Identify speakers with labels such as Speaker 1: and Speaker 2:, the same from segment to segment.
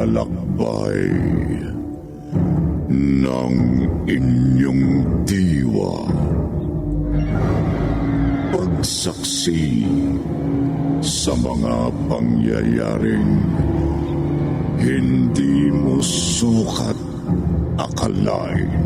Speaker 1: paglalakbay ng inyong diwa. Pagsaksi sa mga pangyayaring hindi mo sukat akalain.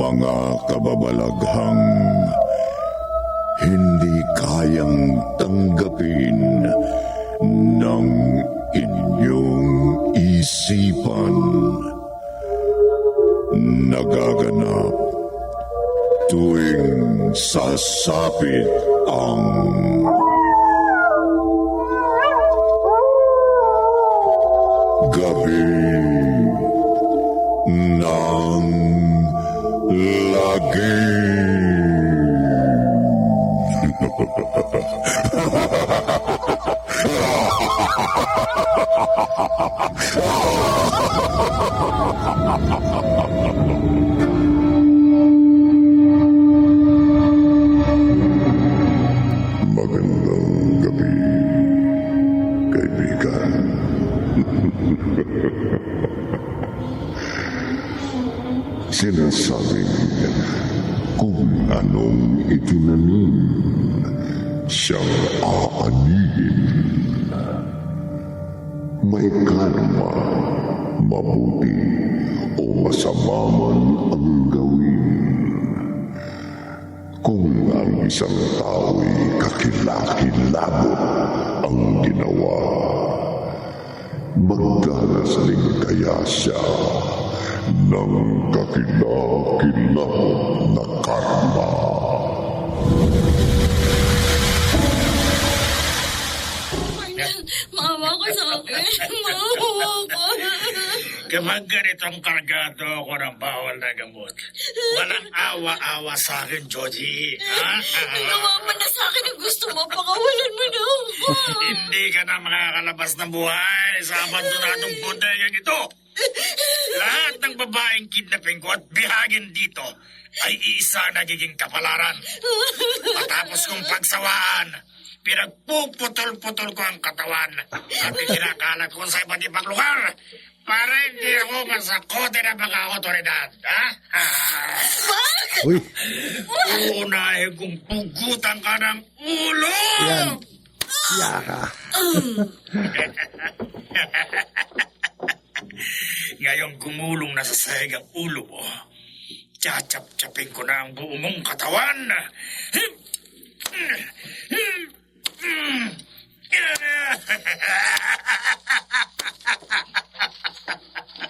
Speaker 1: Mga kababalaghang hindi kayang tanggapin ng inyong isipan. Nagaganap tuwing sasapit ang gabi ng lagi. Magandang gabi, kaibigan. Sinasabing kung anong itinanim, siyang aanihin. May karma, mabuti o masama man ang gawin. Kung ang isang tao'y kakilakilabot ang ginawa, magdanas din kaya siya ng kakilakilabot na karma.
Speaker 2: Maawa ko sa akin. Maawa ko.
Speaker 3: Kapag ganitong kargado ako ng bawal na gamot, walang awa-awa sa akin, Joji.
Speaker 2: Nagawa mo na sa akin ang gusto mo. Pakawalan mo na ako.
Speaker 3: Hindi ka na makakalabas ng buhay sa abandonadong bodegang ito. Lahat ng babaeng kidnapin ko at bihagin dito ay iisa nagiging kapalaran. Matapos kong pagsawaan, pinagpuputol-putol ko ang katawan at ikinakalat ko sa iba't ibang lugar para hindi ako masakote ng mga otoridad.
Speaker 4: Uy,
Speaker 3: Uunahin kong pugutan ka ng ulo!
Speaker 4: yan. Yaka.
Speaker 3: Ngayong gumulong na sa sahig ang ulo mo, tsatsap-tsapin ko na ang buo mong katawan.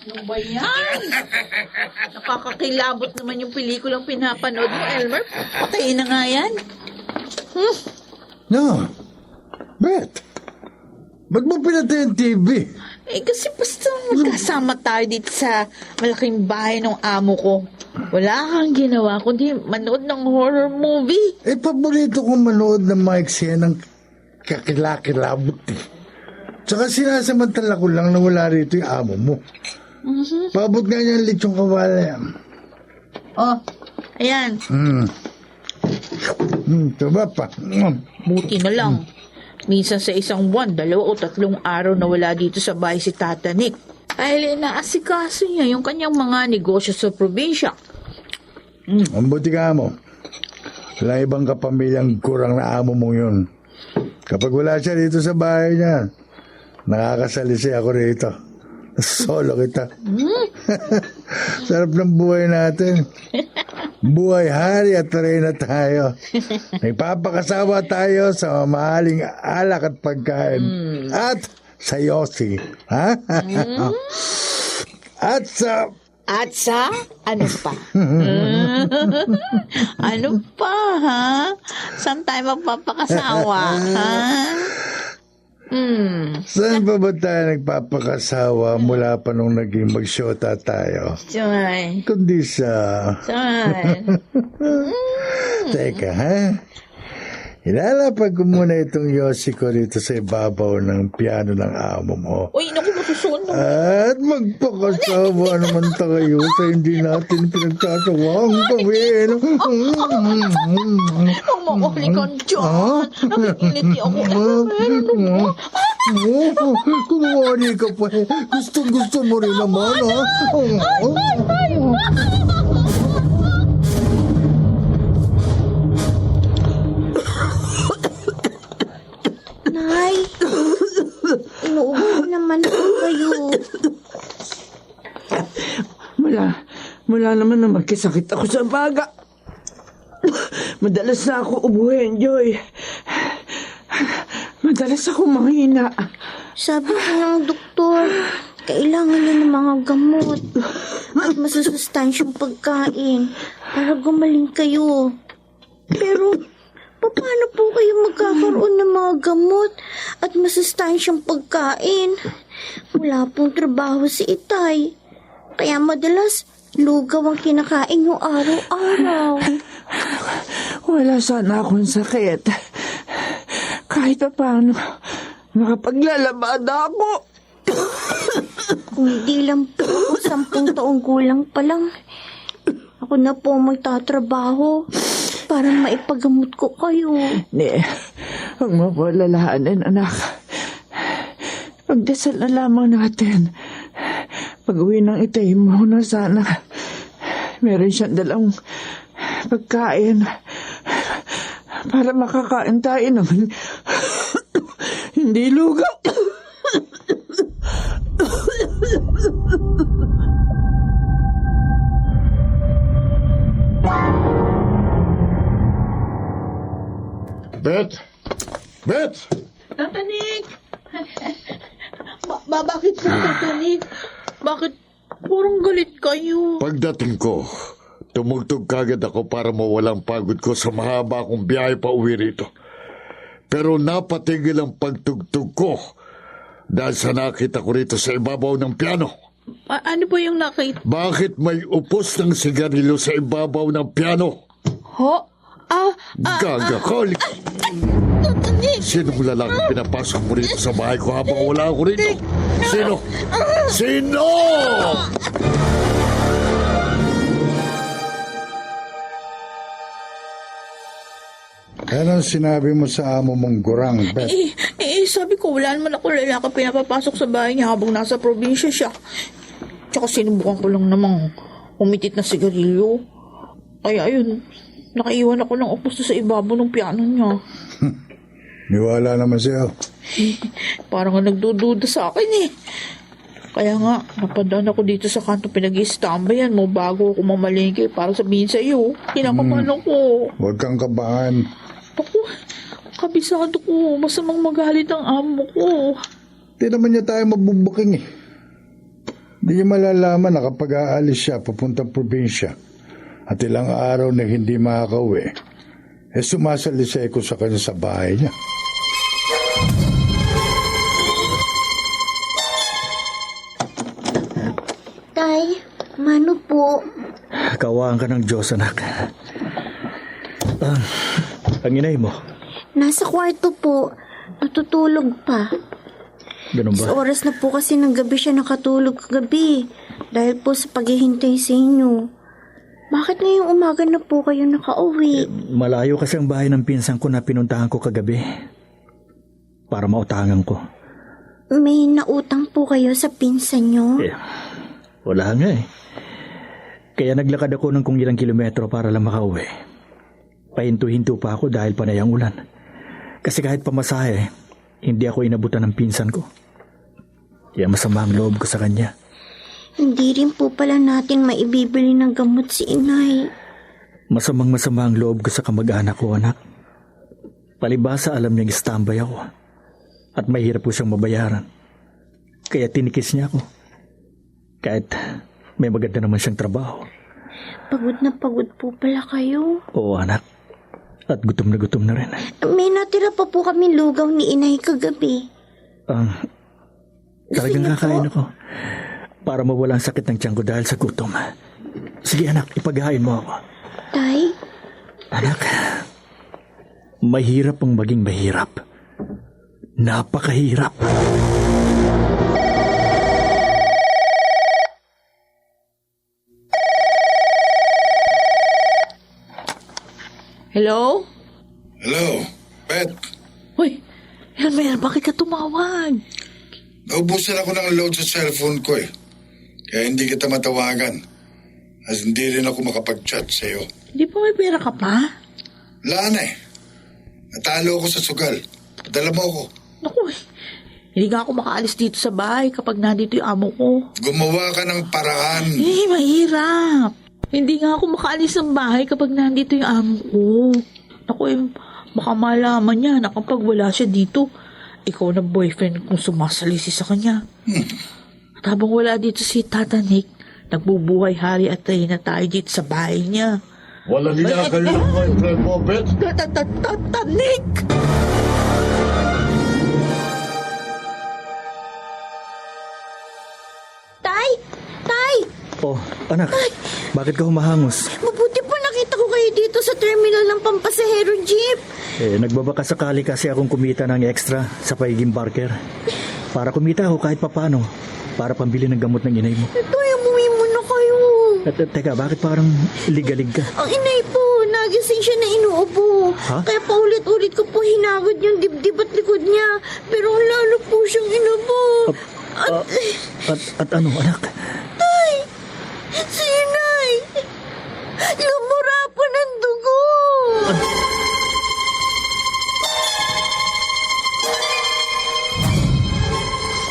Speaker 5: Ano ba yan? Nakakakilabot naman yung pelikulang pinapanood mo, Elmer. Patayin na nga yan.
Speaker 4: No. Bet. Ba't mo pinatay ang TV?
Speaker 5: Kasi basta magkasama tayo dito sa malaking bahay ng amo ko. Wala kang ginawa kundi manood ng horror movie.
Speaker 4: Paborito kong manood ng mga eksenang kakilakilabot eh. Tsaka sinasamantala ko lang na wala rito yung amo mo. Paabot nga niya ang lechong kawala yan.
Speaker 5: Oh, ayan.
Speaker 4: Taba pa.
Speaker 5: Buti na lang. Minsan sa isang buwan, 2 o 3 araw na wala dito sa bahay si Tata Nick. Dahil inaasikaso niya yung kanyang mga negosyo sa probinsya.
Speaker 4: Ang buti ka mo. Wala ibang kapamilyang kurang na amo mo yun. Kapag wala siya dito sa bahay niya, nakakasalisi ako rito. Solo kita. Sarap ng buhay natin. Buhay hari at reyna tayo. Nagpapakasawa tayo sa mamahaling alak at pagkain. At sa yosi. Ha? At sa...
Speaker 5: At sa ano pa? Ano pa, ha? Saan tayo magpapakasawa, ha?
Speaker 4: Saan pa ba tayo nagpapakasawa mula pa nung naging magsyota tayo?
Speaker 5: Saan?
Speaker 4: Kundi sa...
Speaker 5: Saan?
Speaker 4: Teka, ha? Ilalapag ko muna itong yosi ko rito sa ibabaw ng piano ng amo mo.
Speaker 5: Uy, naku, masusunog.
Speaker 4: At magpakasawa naman tayo sa hindi natin pinagtatawang gawin.
Speaker 5: Ang makulit ka dyan. Nakikiniti ako. Ano ba?
Speaker 4: Kumawari ka pa eh. Gusto mo rin naman, ha?
Speaker 2: Nay, inuubo naman po kayo.
Speaker 6: Mula naman na magkasakit ako sa baga. Madalas na ako ubuhin, Joy. Madalas ako mahina.
Speaker 2: Sabi ko ng doktor, kailangan niya ng mga gamot at masusustansyong pagkain para gumaling kayo. Pero, paano po kayo magkakaroon ng mga gamot at masustansyang pagkain? Wala pong trabaho si Itay. Kaya madalas, lugaw ang kinakain yung araw-araw.
Speaker 6: Wala sana akong sakit. Kahit pa paano, makapaglalabada ako.
Speaker 2: Kung hindi lang po ako 10 taong gulang pa lang, ako na po magtatrabaho para maipagamot ko kayo.
Speaker 6: Huwag mo po lalahanin, anak. Pagdasal na lamang natin. Pag-uwi ng Itay mo na sana, meron siyang dalang pagkain para makakain tayo naman. Hindi lugaw.
Speaker 1: Bet!
Speaker 5: Tata Nick! Bakit po, Tata Nick? Bakit purong galit kayo?
Speaker 1: Pagdating ko, tumugtog kagad ako para mawalang pagod ko sa mahaba akong biyahe pa uwi rito. Pero napatigil ang pagtugtog ko dahil sa nakita ko rito sa ibabaw ng piano.
Speaker 5: Ano po yung nakita?
Speaker 1: Bakit may upos ng sigarilyo sa ibabaw ng piano?
Speaker 5: Ho?
Speaker 1: Gagakalik!
Speaker 5: Tata Nick!
Speaker 1: Sinong lalaking pinapasok mo rito sa bahay ko habang wala ako rito? Sino? Sino?
Speaker 4: Anong sinabi mo sa amo mong gurang, Bet?
Speaker 5: Sabi ko, wala naman ako lalaki pinapapasok sa bahay niya habang nasa probinsya siya. Tsaka sinubukan ko lang namang umitit na sigarilyo. Kaya ayun, nakaiwan ako ng upos sa ibabaw ng piano niya.
Speaker 4: Niwala naman siya.
Speaker 5: Parang nga nagdududa sa akin eh. Kaya nga, napadaan ako dito sa kanto pinag-i-stambayan mo bago ako mamalingke para sabihin sa iyo. Kinakabahan ako.
Speaker 4: Huwag kang kabahan.
Speaker 5: Ako, kabisado ko. Masamang magalit ang amo ko.
Speaker 4: Di naman niya tayo mabubuking eh. Di niya malalaman na kapag aalis siya papuntang probinsya at ilang araw na hindi makakauwi, sumasalisay ko sa kanya sa bahay niya.
Speaker 2: Tay, mano po?
Speaker 7: Kawaan ka ng Diyos, anak. Ang inay mo,
Speaker 2: Nasa kwarto po. Natutulog pa.
Speaker 7: ganun
Speaker 2: Sa
Speaker 7: ba?
Speaker 2: oras na po kasi ng gabi siya nakatulog kagabi. Dahil po sa paghihintay sa inyo. Bakit ngayong umaga na po kayo nakauwi?
Speaker 7: Malayo kasi ang bahay ng pinsan ko na pinuntahan ko kagabi. Para mautangan ko.
Speaker 2: May nautang po kayo sa pinsan nyo?
Speaker 7: Wala nga eh. Kaya naglakad ako ng kung ilang kilometro para lang makauwi. Pahinto-hinto pa ako dahil panay ang ulan. Kasi kahit pamasahe, hindi ako inabutan ng pinsan ko. Kaya masama ang loob ko sa kanya.
Speaker 2: Hindi rin po pala natin maibibili ng gamot si inay.
Speaker 7: Masama ang loob ko sa kamag-anak ko, anak. Palibasa alam niyang standby ako. At mahirap po siyang mabayaran. Kaya tinikis niya ako. Kahit may maganda naman siyang trabaho.
Speaker 2: Pagod na pagod po pala kayo.
Speaker 7: Oo, anak. At gutom na rin.
Speaker 2: May natira pa po kami lugaw ni inay kagabi.
Speaker 7: Talagang kakain ako. Para mawala ang sakit ng tiyan ko dahil sa gutom. Sige anak, ipaghain mo ako.
Speaker 2: Tay?
Speaker 7: Anak, mahirap ang maging mahirap. Napakahirap.
Speaker 5: Hello?
Speaker 8: Hello, Pet.
Speaker 5: Hoy, Elmer, bakit ka tumawag?
Speaker 8: Naubusan ako ng load sa cellphone ko eh. Kaya hindi kita matawagan. As hindi rin ako makapag-chat sa'yo.
Speaker 5: Hindi pa may pera ka pa?
Speaker 8: Wala na eh. Natalo ako sa sugal. Padala mo ako.
Speaker 5: Naku, hindi nga ako makaalis dito sa bahay kapag nandito yung amo ko.
Speaker 8: Gumawa ka ng paraan.
Speaker 5: Mahirap. Hindi nga ako makaalis ng bahay kapag nandito yung amo ko. Naku, baka malaman niya na kapag wala siya dito, ikaw na boyfriend kung sumasalisi sa kanya. At habang wala dito si Tata Nick, nagbubuhay hari at na tayo dito sa bahay niya.
Speaker 1: Walang hinakayo ng boyfriend mo, Bet.
Speaker 5: Tata Nick!
Speaker 2: Tay! Tay!
Speaker 7: Oh, anak, bakit ka humahangos?
Speaker 2: Mabuti po nakita ko kayo dito sa terminal ng pampasahero jeep.
Speaker 7: Nagbabaka sakali kasi akong kumita ng extra sa pagiging barker. Para kumita ako kahit papano. Para pambili ng gamot ng inay mo.
Speaker 2: Tay, umuwi muna kayo.
Speaker 7: Teka, bakit parang ligalig ka?
Speaker 2: Ang inay po, nagising siya na inuubo.
Speaker 7: Ha?
Speaker 2: Kaya paulit-ulit ko po hinagod yung dibdib at likod niya. Pero lalo po siyang inubo.
Speaker 7: At ano, anak?
Speaker 2: Tay! Si inay! Lumura po ng dugo!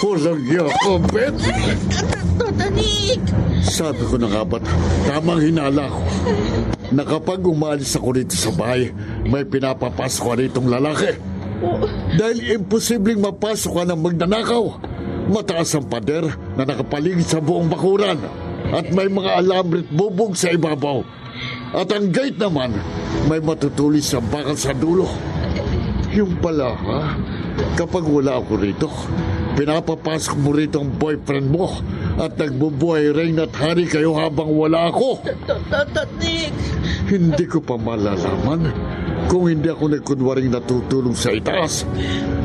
Speaker 1: Walang yako, Bet.
Speaker 5: Tata Nick!
Speaker 1: Sabi ko na nga ba't tamang hinala ko na kapag umalis ako rito sa bahay, may pinapapasok ka ritong lalaki. Dahil imposibleng mapasok ka ng magnanakaw. Mataas ang pader na nakapaligid sa buong bakuran at may mga alamrit bubog sa ibabaw. At ang gate naman, may matutulis sa bakal sa dulo. Yung pala, ha? Kapag wala ako rito, pinapapasok mo rito ang boyfriend mo at nagbubuhay rin at hari kayo habang wala ako.
Speaker 5: Tata Nick!
Speaker 1: Hindi ko pa malalaman kung hindi ako nagkunwaring natutulog sa itaas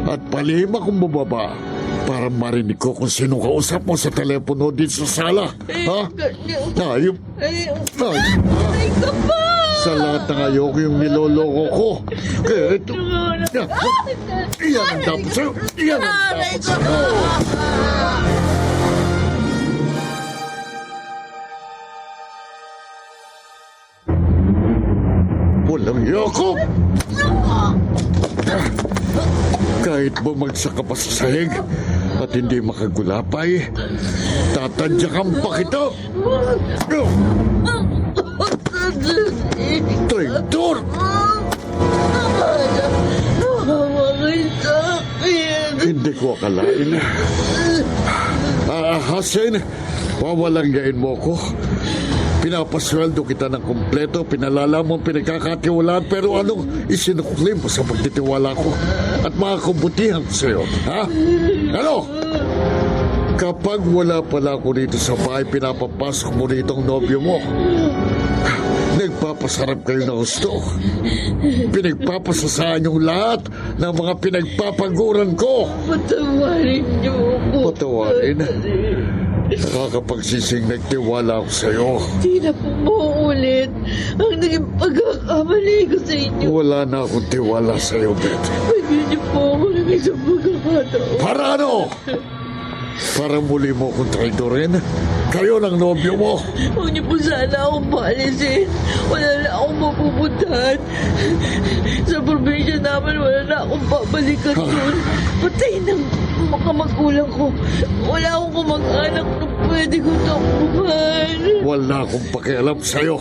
Speaker 1: at palihim akong bumaba para marinig ko kung sino kausap mo sa telepono dito sa sala. Ha? Ayop.
Speaker 5: Ay ka pa!
Speaker 1: Sa lahat ng ayoko yung niloloko ko. Kaya ito. Iyan ang dapat sa'yo. Iyan ang dapat sa'yo. Walang yakop! Kahit bumagsak ka pa sa sahig at hindi makagulapay, tatadyakan pa kita! Traitor! Hindi ko akalain. Hasen, wawalanggain mo ko. Pinapasweldo kita ng kompleto, pinalala mo ang pinagkakatiwalaan, pero anong isinuklim mo sa pagtitiwala ko at mga kabutihan ko sa'yo, ha? Ano? Kapag wala pala ako dito sa bahay, pinapapasok mo rito ang nobyo mo. Nagpapasarap kayo na gusto. Pinagpapasasaan yung lahat ng mga pinagpapaguran ko.
Speaker 5: Patawarin niyo ako.
Speaker 1: Patawarin? Nakakapagsising nagtiwala ako sa'yo.
Speaker 5: Hindi na po mauulit ang naging pagkakamali ko sa inyo.
Speaker 1: Wala na akong tiwala sa'yo, Bet.
Speaker 5: Pagyan niyo po ako ng isang pagkakataon.
Speaker 1: Para ano? Para muli mo kong traidorin? Kayo ng nobyo mo.
Speaker 5: Huwag niyo po sana akong paalisin. Wala na akong mapupuntahan. Sa probinsya namin, wala na akong babalikan doon. Patay ng mga magulang ko. Wala akong kumag-anak na pwede ko takbuhan.
Speaker 1: Wala akong pakialam sa'yo.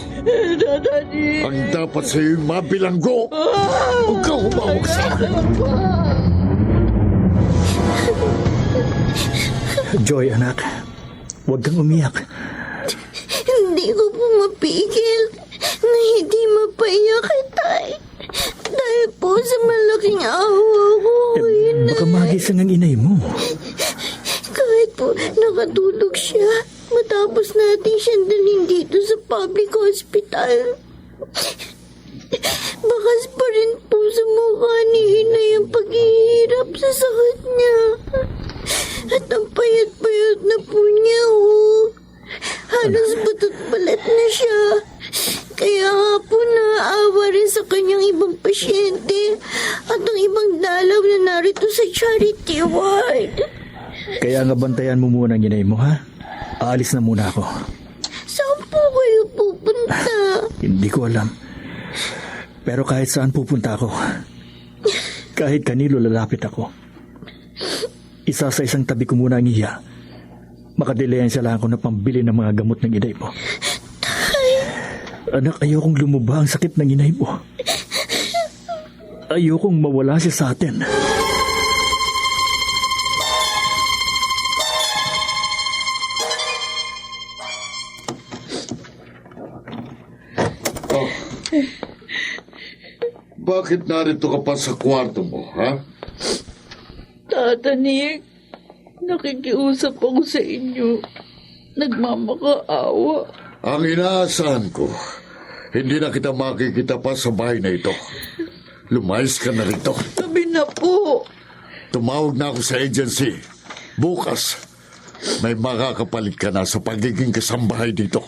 Speaker 5: Daddy.
Speaker 1: Ang dapat sa'yo yung mabilanggo. Huwag ka humawak sa akin.
Speaker 7: Joy, anak. Huwag kang umiyak.
Speaker 2: Hindi ko po mapigil na hindi mapaiyak kay Tay. Dahil po sa malaking awa ko.
Speaker 7: Baka magising ang inay mo.
Speaker 2: Kahit po nakatulog siya matapos natin siyang dalhin dito sa public hospital. Bakas pa rin po sa mukha ni Inay ang paghihirap sa sakit niya. At ang payat-payat na po niya, oh. Halos batot balat na siya. Kaya nga po naaawa rin sa kanyang ibang pasyente at ang ibang dalaw na narito sa charity ward.
Speaker 7: Kaya nga bantayan mo muna ang inay mo, ha? Aalis na muna ako.
Speaker 2: Saan po kayo pupunta?
Speaker 7: Hindi ko alam. Pero kahit saan pupunta ako, kahit kanino lalapit ako, isa sa isang tabi ko muna ang iya. Makadilayan siya lang ako na pambili ng mga gamot ng inay mo. Anak, ayokong lumubha ang sakit ng inay mo. Ayokong mawala siya sa atin.
Speaker 1: Oh. Bakit narito ka pa sa kwarto mo, ha?
Speaker 5: Tata Nick, nakikiusap ako sa inyo. Nagmamakaawa.
Speaker 1: Ang inaasahan ko, hindi na kita makikita pa sa bahay na ito. Lumayas ka na rito.
Speaker 5: Sabi na po.
Speaker 1: Tumawag na ako sa agency. Bukas, may makakapalit ka na sa pagiging kasambahay dito.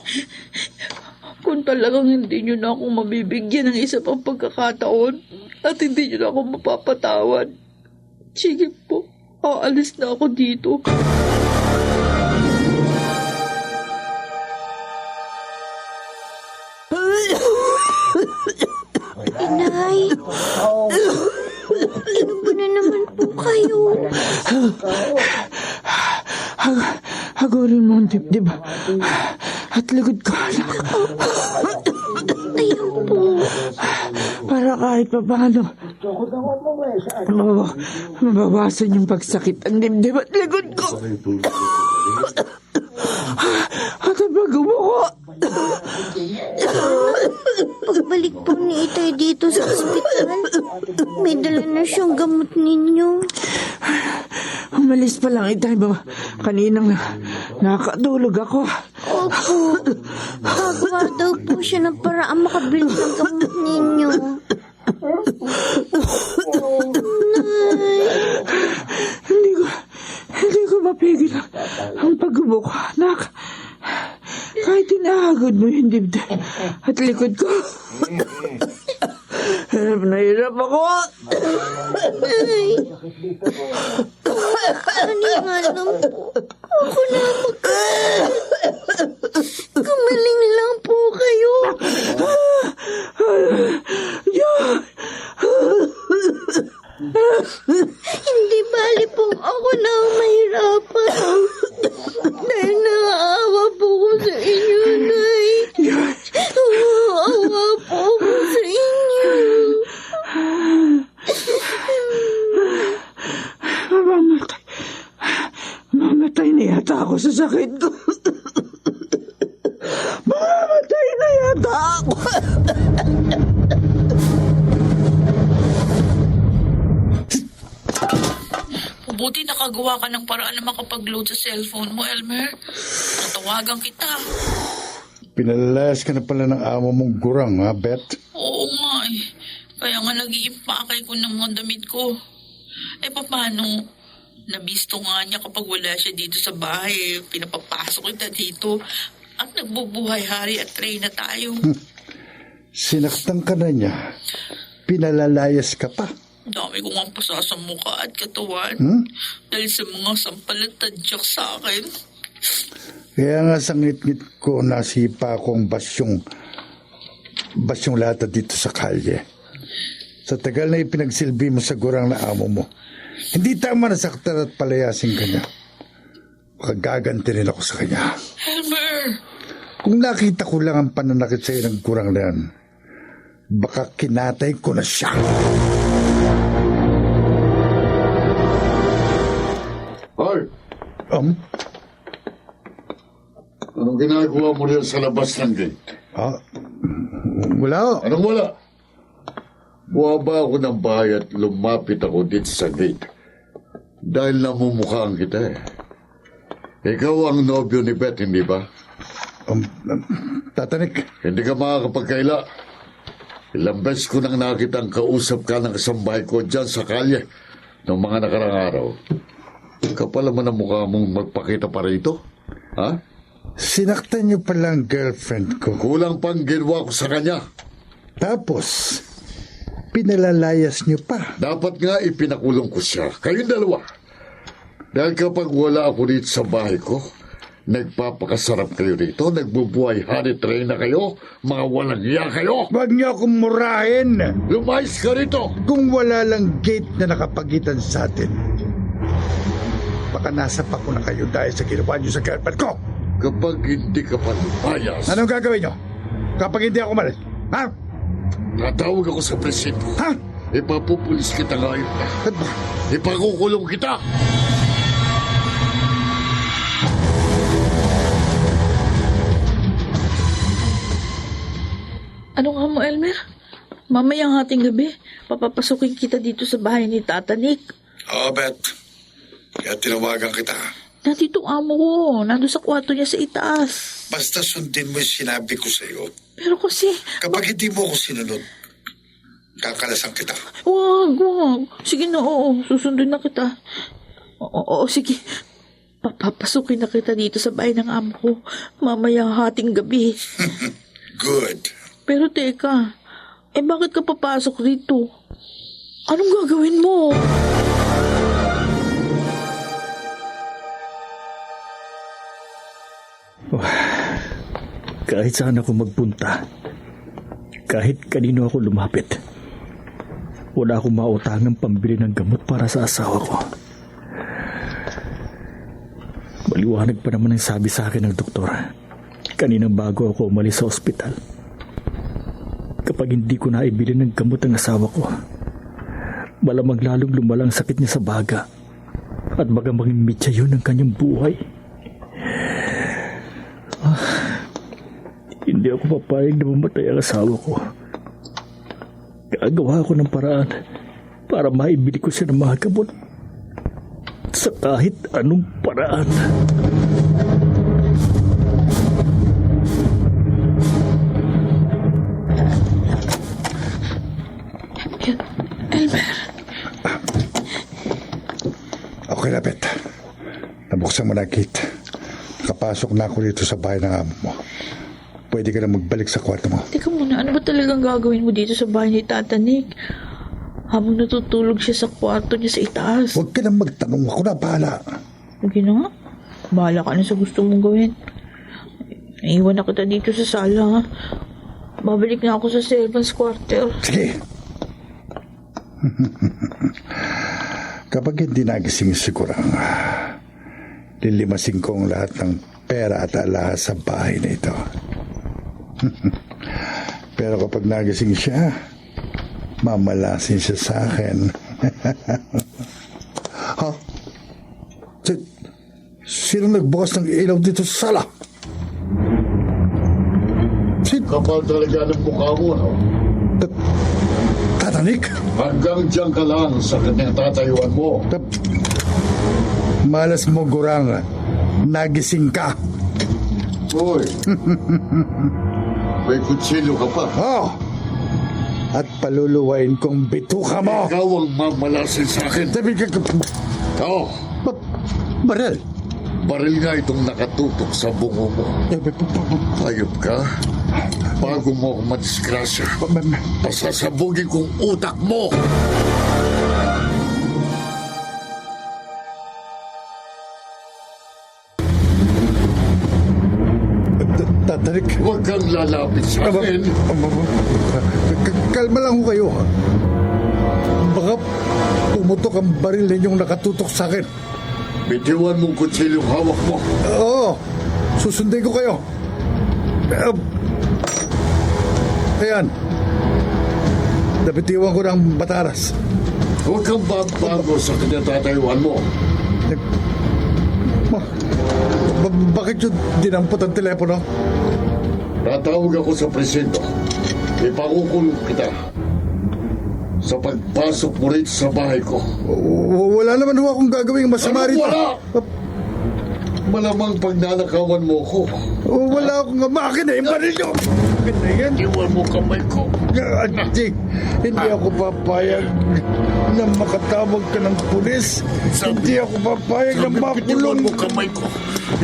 Speaker 5: Kung talagang hindi nyo na ako mabibigyan ng isa pang pagkakataon at hindi nyo na ako mapapatawad, sige po, aalis na ako dito.
Speaker 2: Inay, ano ba na naman po kayo?
Speaker 6: Hagurin mo ang dibdib at likod ko, anak.
Speaker 2: Ayun po.
Speaker 6: Para kahit pa paano mabawasan yung pagsakit ang dibdib at likod ko. At ang pag-umuko.
Speaker 2: Pagbalik po ni Itay dito sa ospital, may dala na siyang gamot ninyo.
Speaker 6: Umalis pa lang Itay ba? Kaninang nakatulog ako.
Speaker 2: Opo, gagawa daw po siya ng paraan makabili ng gamot ninyo. Nay.
Speaker 6: Hindi ko mapigil ang pag-umuko, anak. Kahit tinahagod mo yung dibdib at likod ko. Hirap na hirap ako.
Speaker 2: Ay. Kanina lang po. Ako na Gumaling lang po kayo. Hindi bali pong ako na ang mahirapan. Dahil naaawa po ko sa inyo, Nay. Naaawa po ko sa inyo.
Speaker 6: Mamatay na yata ako sa sakit ko. Mamatay na yata ako.
Speaker 5: Buti nakagawa ka ng paraan na makapag-load sa cellphone mo, Elmer. Tatawagan kita.
Speaker 4: Pinalayas ka na pala ng amo mong gurang, ha, Beth?
Speaker 5: Oo nga eh. Kaya nga nag-iimpakay ko ng mga damit ko. Eh paano? Nabisto nga niya kapag wala siya dito sa bahay. Pinapapasok kita dito. At nagbubuhay hari at Trey na tayo.
Speaker 4: Sinaktan ka na niya. Pinalalayas ka pa.
Speaker 5: Dami ko nga pasa sa mukha at katawan. Dahil sa mga sampal at tadyak sa akin.
Speaker 4: Kaya nga sa ngit-ngit ko nasipa akong basyong lata dito sa kalye. Sa tagal na ipinagsilbi mo sa gurang na amo mo, hindi tama na saktan at palayasin ka niya. Makagaganti rin ako sa kanya.
Speaker 5: Elmer!
Speaker 4: Kung nakita ko lang ang pananakit sa'yo ng gurang na yan, baka kinatay ko na siya.
Speaker 1: Hoy! Anong ginagawa mo rin sa labas ng gate?
Speaker 4: Wala.
Speaker 1: Anong wala? Buwaba ako ng bahay at lumapit ako dito sa gate. Dahil namumukhaan kita eh. Ikaw ang nobyo ni Beth, hindi ba?
Speaker 4: Tatanik.
Speaker 1: Hindi ka makakapagkaila. Ilang beses ko nang nakita ang kausap ka ng kasambahay ko dyan sa kalye noong mga nakarang araw. Kapal naman ang mukha mong magpakita pa rito. Ha?
Speaker 4: Sinaktan niyo pala ang girlfriend ko.
Speaker 1: Kulang pang ginawa ko sa kanya.
Speaker 4: Tapos, pinalalayas niyo pa.
Speaker 1: Dapat nga ipinakulong ko siya. Kayong dalawa. Dahil kapag wala ako dito sa bahay ko, nagpapakasarap kayo rito, nagbubuhay honey train na kayo, mga walang iya kayo.
Speaker 4: Huwag niyo akong murahin.
Speaker 1: Lumayas ka rito.
Speaker 4: Kung wala lang gate na nakapagitan sa atin, baka nasa pa ko na kayo dahil sa ginawa niyo sa girlfriend ko.
Speaker 1: Kapag hindi ka pa lumayas,
Speaker 4: Anong gagawin niyo? Kapag hindi ako malis? Ha?
Speaker 1: tatawag ako sa presinto.
Speaker 4: Ha?
Speaker 1: Ipapupulis kita ngayon. Ipakukulong kita.
Speaker 5: Ano nga mo, Elmer? Mamayang hating gabi, papapasukin kita dito sa bahay ni Tata Nick.
Speaker 8: Oo, Beth. Kaya tinawagan kita.
Speaker 5: Nandito amo ko, nandun sa kwarto niya sa itaas.
Speaker 8: Basta sundin mo yung sinabi ko sa'yo.
Speaker 5: Pero kasi,
Speaker 8: Kapag hindi mo ako sinunod, kakalasan kita.
Speaker 5: wag. Sige na, oo, susundin na kita. Oo, sige. Papapasukin na kita dito sa bahay ng amo ko, mamayang hating gabi.
Speaker 8: Good.
Speaker 5: Pero teka, bakit ka papasok dito? Anong gagawin mo?
Speaker 7: Kahit saan ako magpunta, kahit kanino ako lumapit, wala akong mautangang pambili ng gamot para sa asawa ko. Maliwanag pa naman ang sabi sa akin ng doktor kanina bago ako umalis sa ospital. Kapag hindi ko naibili ng gamot ang asawa ko, malamang lalong lumalang sakit niya sa baga at baka maging mitya yun ang kanyang buhay. Hindi ako papayag na mamatay ang asawa ko. Gagawa ako ng paraan para maibili ko siya ng mga gamot sa kahit anong paraan.
Speaker 5: Elmer,
Speaker 4: Okay na, Beth. Nabuksan mo na ang gate. Nakapasok na ako dito sa bahay ng amo mo. Pwede ka na magbalik sa kwarto mo.
Speaker 5: teka muna, ano ba talagang gagawin mo dito sa bahay ni Tata Nick? Habang natutulog siya sa kwarto niya sa itaas.
Speaker 4: Huwag ka nang magtanong. Ako na bahala.
Speaker 5: Sige na nga, bahala ka na sa gusto mong gawin. Naiwan na kita dito sa sala, ha? Babalik na ako sa servants quarter.
Speaker 4: Sige. Kapag hindi nagising siguro, lilimasin ko ang lahat ng pera at alahas sa bahay na ito. Pero kapag nagising siya, mamalasin siya sa akin. Ha? Sino nagbukas ng ilaw dito sa sala?
Speaker 1: Kapal talaga ng mukha mo, no?
Speaker 4: Tatanik?
Speaker 1: Hanggang dyan ka lang sa kanyang tatayuan mo.
Speaker 4: Malas mo, gurang. Nagising ka.
Speaker 1: Uy. May kutsilyo ka pa.
Speaker 4: Oh! At paluluwain kong bituka mo.
Speaker 1: Ikaw ang mamalasin sa akin.
Speaker 4: Sabi ka,
Speaker 1: Oo.
Speaker 4: Barel.
Speaker 1: Baril nga itong nakatutok sa bungo mo. Ayop ka. Bago mo ako madisgrasya, pasasabugin kong utak mo.
Speaker 4: Tatarik.
Speaker 1: Huwag kang lalapit sa akin.
Speaker 4: Kalma lang ho kayo, ha? Baka pumutok ang baril ninyong nakatutok sa akin.
Speaker 1: Bitiwan mong kutsilyong hawak mo.
Speaker 4: Oo, susundin ko kayo. Ayan. Napitiwan ko ng bataras.
Speaker 1: Huwag kang bago sa kinatatayuan mo.
Speaker 4: Bakit yun dinampot ang telepono?
Speaker 1: Natawag ako sa presinto. Ipakukulong kita sa pagpasok mo rin sa bahay ko.
Speaker 4: Wala naman ho akong gagawing masama rito.
Speaker 1: Wala! Malamang pagnanakawan mo ko.
Speaker 4: Wala akong makina. Yung baril nyo. Yan.
Speaker 1: Iwan mo kamay ko.
Speaker 4: Hindi ako papayag na makatawag ka ng pulis. Hindi ako papayag na
Speaker 1: Bitiwan
Speaker 4: makulong.
Speaker 1: mo kamay ko.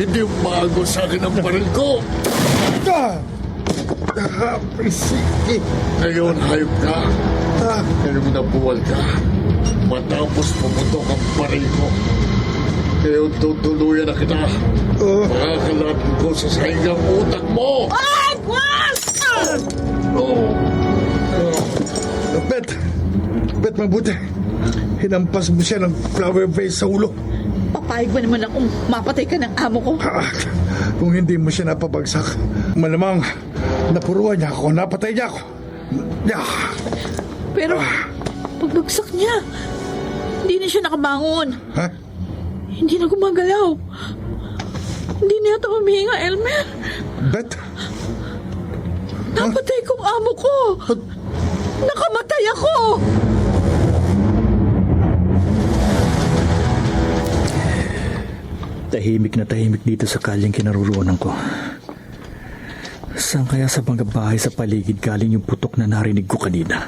Speaker 1: Hindi umago sa akin ang baril ko.
Speaker 4: Sige.
Speaker 1: Ngayon, hayop ka. Ngayon nabuwal ka. Matapos pumutok ang baril ko. Ngayon tutuluyan na kita. Makakalapin ko sa sahingang utak mo.
Speaker 5: Ay! Wag!
Speaker 4: Bet, mabuti. Hinampas mo siya ng flower vase sa ulo.
Speaker 5: Papayag ba naman akong mapatay ka ng amo ko?
Speaker 4: Kung hindi mo siya napabagsak, malamang napuruan niya ako, napatay niya ako.
Speaker 5: Pero, pagbagsak niya, hindi na siya nakabangon.
Speaker 4: Ha?
Speaker 5: Hindi na gumagalaw. Hindi na yata humihinga, Elmer.
Speaker 4: Bet?
Speaker 5: Napatay kong amo ko. Nakamatay ako.
Speaker 7: Tahimik na tahimik dito sa kalyeng kinaroroonan ko. Saan kaya sa mga bahay sa paligid galing yung putok na narinig ko kanina?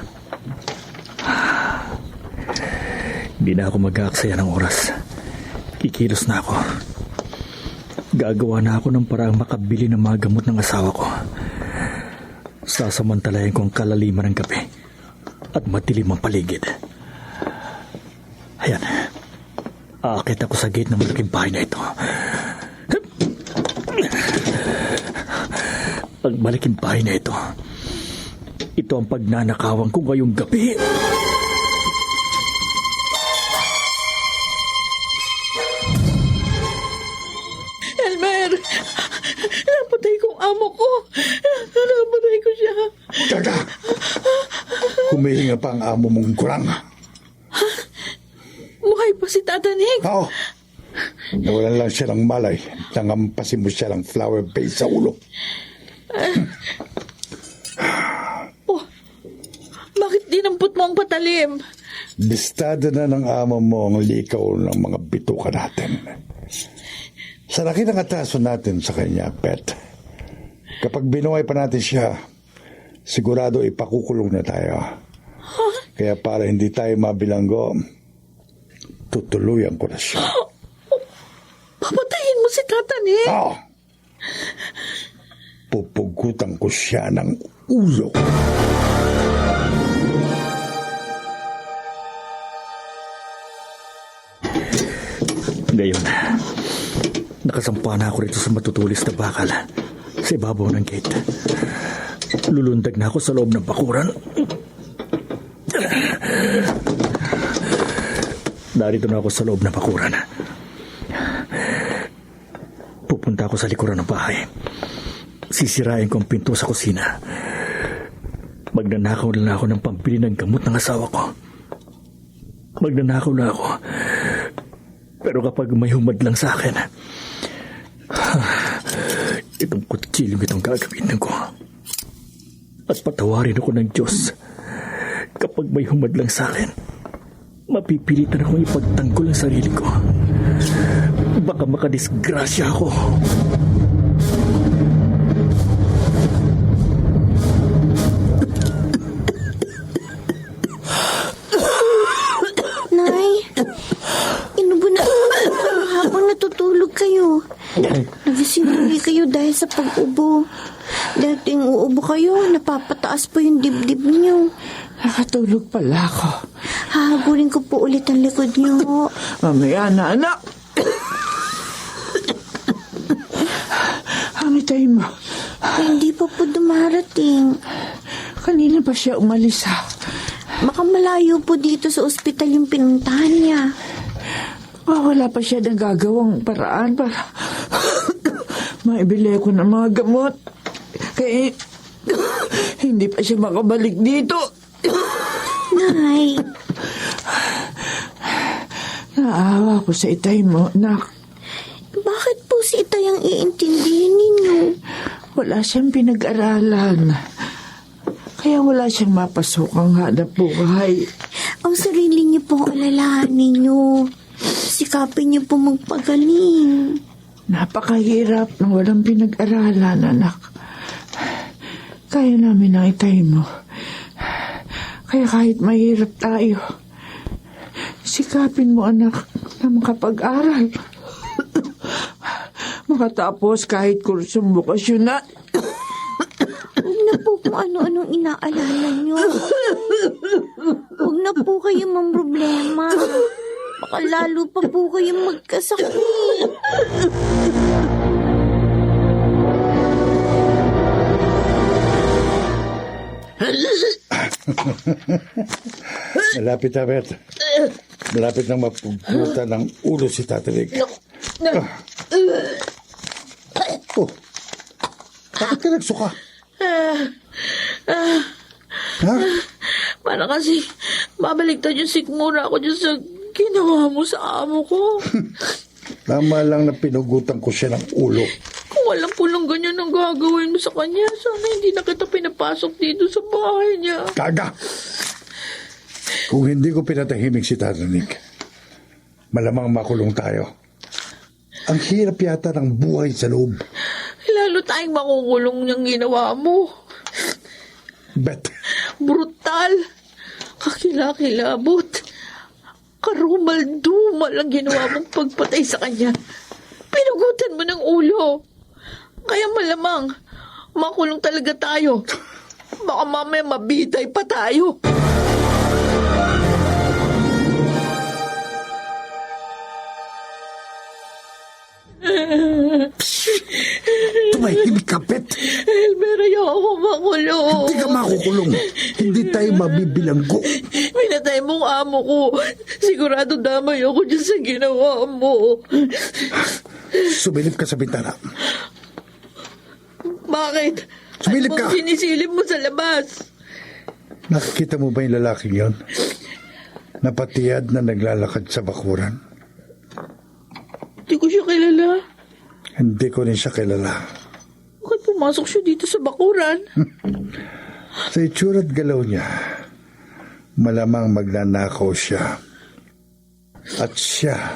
Speaker 7: Hindi na ako mag-aaksaya ng oras. Kikilos na ako. Gagawa na ako ng paraang makabili ng mga gamot ng asawa ko. Sasamantalayan ko ang kalaliman ng gabi at madilim ang paligid. Ayan. Aakit ako sa gate ng malaking bahay na ito. Ang malaking bahay na ito. Ito ang pagnanakawan ko ngayong gabi.
Speaker 5: Elmer! Napatay kong amo ko. Napatay ko siya.
Speaker 4: Gaga! Humihinga pa ang amo mong kurang.
Speaker 5: Buhay pa si Tata Nick.
Speaker 4: Oo. Nawalan lang siya ng malay. Nangampasin mo siya ng flower vase sa ulo.
Speaker 5: Oh, bakit dinampot mo ang patalim?
Speaker 4: Bistado na ng amo mo ang likaw ng mga bituka natin. Sa laki ng atraso natin sa kanya, Pet. Kapag binuhay pa natin siya, sigurado ipakukulong na tayo. Kaya para hindi tayo mabilanggo, tutuluyan ko na siya.
Speaker 5: Papatayin mo si Tata Nick?
Speaker 4: Oo. Pupugutan ko siya ng ulo.
Speaker 7: Ngayon, nakasampa na ako rito sa matutulis na bakal sa ibabaw ng gate. Lulundag na ako sa loob ng bakuran. Narito na ako sa loob ng bakuran. Pupunta ako sa likuran ng bahay. Sisirain ko ang pinto sa kusina. Magnanakaw na ako ng pambili ng gamot ng asawa ko. Magnanakaw na ako. Pero kapag may humadlang sa akin, itong kutsilyo itong gagamitin ko. At patawarin ako ng Diyos. Kapag may humadlang sa akin, mapipilitan akong ipagtanggol ang sarili ko. Baka makadisgrasya ako.
Speaker 2: Nay, inubo na habang natutulog kayo. Nagising tuloy kayo dahil sa pag-ubo. Dahil tuwing uubo kayo, napapataas po yung dibdib niyo.
Speaker 6: Nakatulog pala ako.
Speaker 2: Hahabulin ko po ulit ang likod niyo.
Speaker 6: Mamaya na, anak. Ang itay mo.
Speaker 2: Hindi pa po dumarating.
Speaker 6: Kanina pa siya umalis, ha?
Speaker 2: Baka malayo po dito sa ospital yung pinuntahan niya.
Speaker 6: Wala pa siya nagagawang paraan para maibili ko ng mga gamot. Kaya hindi pa siya makabalik dito.
Speaker 2: Nay,
Speaker 6: Naawa ko sa itay mo, nak.
Speaker 2: bakit po si Itay ang iintindihin ninyo?
Speaker 6: Wala siyang pinag-aralan. Kaya wala siyang mapasukang hanap buhay.
Speaker 2: Ang sarili niyo pong alalahan ninyo. Sikapin niyo po magpagaling.
Speaker 6: Napakahirap ng walang pinag-aralan, anak. Kaya namin ang itay mo. Kaya kahit mahirap tayo, sikapin mo, anak, na makapag-aral. Makatapos kahit kursong bukasyon na.
Speaker 2: Huwag na po kung ano-anong inaalala niyo. Huwag na po kayong mamroblema. Baka lalo pa po kayong magkasakit.
Speaker 4: Malapit na, Bet. Malapit nang mapugutan ng ulo si Tatalig. Oh, bakit ka nagsuka? Ha?
Speaker 5: Para kasi babaliktad yung sikmura ko dyan sa ginawa mo sa amo ko.
Speaker 4: Tama lang na pinugutan ko siya ng ulo.
Speaker 5: Kung alam ko lang ganyan ang gagawin mo sa kanya, sana hindi na kita pinapasok dito sa bahay niya.
Speaker 4: Kaga! Kung hindi ko pinatahimik si Tatalig, malamang makulong tayo. Ang hirap yata ng buhay sa loob.
Speaker 5: Lalo tayong makukulong niyang ginawa mo.
Speaker 4: Bet,
Speaker 5: Brutal. Kakilakilabot. Karumal-dumal ang ginawa mong pagpatay sa kanya. Pinugutan mo ng ulo. Kaya malamang, makulong talaga tayo. Baka mamaya mabitay pa tayo.
Speaker 4: tumahimik ka, Bet.
Speaker 5: Elmer, ayoko makulong.
Speaker 4: Hindi ka makukulong. Hindi tayo mabibilanggo.
Speaker 5: Pinatay mong amo ko. Sigurado damay ako dyan sa ginawa mo.
Speaker 4: Sumilip ka sa bintana.
Speaker 5: Bakit?
Speaker 4: Sumilip ka.
Speaker 5: Ano bang sinisilip mo sa labas?
Speaker 4: Nakikita mo ba yung lalaking yon? Napatiyad na naglalakad sa bakuran.
Speaker 5: Hindi ko siya kilala.
Speaker 4: Hindi ko rin siya kilala.
Speaker 5: Bakit pumasok siya dito sa bakuran?
Speaker 4: Sa itsura't galaw niya, malamang magnanakaw siya. At siya,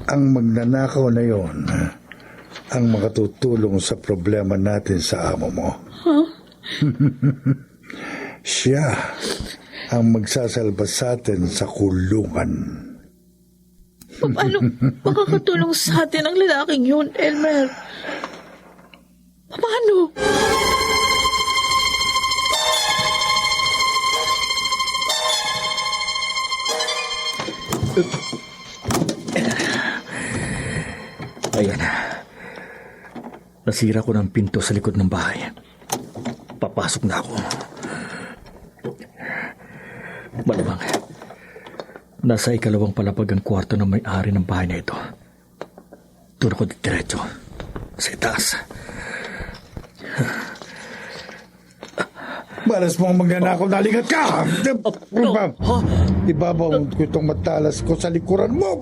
Speaker 4: ang magnanakaw na yon, ang makatutulong sa problema natin sa amo mo.
Speaker 5: Huh?
Speaker 4: Siya ang magsasalba sa atin sa kulungan.
Speaker 5: Paano makakatulong sa atin ang lalaking yun, Elmer? Paano?
Speaker 7: Ayan. Nasira ko ng pinto sa likod ng bahay. Papasok na ako. Malamang, nasa ikalawang palapag ang kwarto ng may-ari ng bahay na ito. Doon ako diretso. Sa itaas.
Speaker 4: Balas mo ang magnanakaw, naligat ka! Ibabaw ko itong matalas ko sa likuran mo!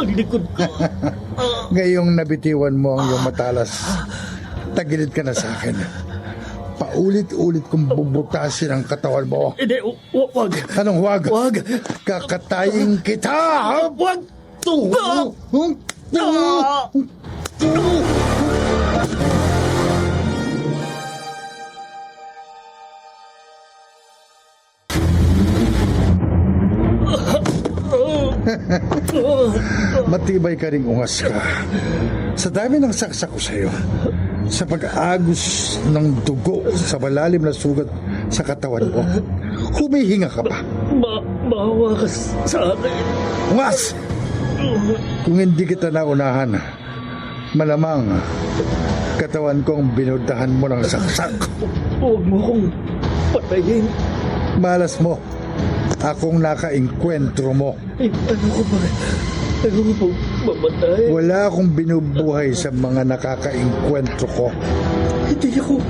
Speaker 7: Ang likod ko.
Speaker 4: Ngayong nabitiwan mo ang iyong matalas, tagilid ka na sa akin. Paulit-ulit kong bubutasin ang katawan mo.
Speaker 7: Hindi, wag.
Speaker 4: Anong wag?
Speaker 7: Wag.
Speaker 4: Kakatayin kita!
Speaker 7: Wag!
Speaker 4: Matibay ka ring ungas ka. Sa dami ng saksak ko sa'yo, sa pag-agos ng dugo sa malalim na sugat sa katawan mo, humihinga ka pa.
Speaker 7: Maawa ka sa akin.
Speaker 4: Ungas! Kung hindi kita naunahan, malamang katawan kong binurdahan mo ng saksak.
Speaker 7: Huwag mo akong patayin.
Speaker 4: Malas mo, akong nakainkwentro mo.
Speaker 7: Ano ko ba? Ano ko ba mamatay?
Speaker 4: Wala akong binubuhay sa mga nakakainkwentro ko.
Speaker 7: Hindi ako